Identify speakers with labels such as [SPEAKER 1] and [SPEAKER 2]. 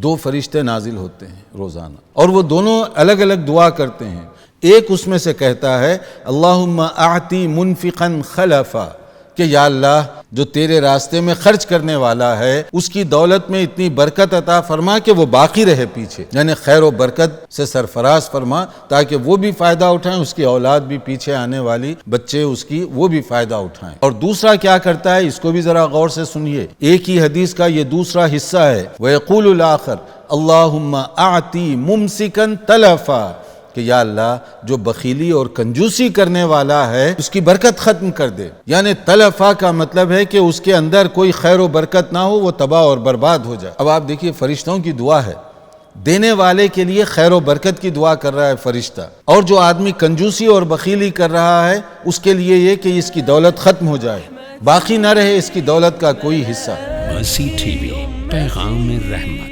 [SPEAKER 1] دو فرشتے نازل ہوتے ہیں روزانہ، اور وہ دونوں الگ الگ دعا کرتے ہیں۔ ایک اس میں سے کہتا ہے اللہم اعطی منفقا خلفا، کہ یا اللہ جو تیرے راستے میں خرچ کرنے والا ہے اس کی دولت میں اتنی برکت عطا فرما کہ وہ باقی رہے پیچھے، یعنی خیر و برکت سے سرفراز فرما تاکہ وہ بھی فائدہ اٹھائیں، اس کی اولاد بھی پیچھے آنے والی بچے اس کی وہ بھی فائدہ اٹھائیں۔ اور دوسرا کیا کرتا ہے اس کو بھی ذرا غور سے سنیے، ایک ہی حدیث کا یہ دوسرا حصہ ہے، وَيَقُولُ الْآخَرُ اللہم اعطی ممسکا تلفا، کہ یا اللہ جو بخیلی اور کنجوسی کرنے والا ہے اس کی برکت ختم کر دے، یعنی تلفا کا مطلب ہے کہ اس کے اندر کوئی خیر و برکت نہ ہو، وہ تباہ اور برباد ہو جائے۔ اب آپ دیکھیے فرشتوں کی دعا ہے، دینے والے کے لیے خیر و برکت کی دعا کر رہا ہے فرشتہ، اور جو آدمی کنجوسی اور بخیلی کر رہا ہے اس کے لیے یہ کہ اس کی دولت ختم ہو جائے، باقی نہ رہے اس کی دولت کا کوئی حصہ۔
[SPEAKER 2] مرسی ٹی وی، پیغام رحمت۔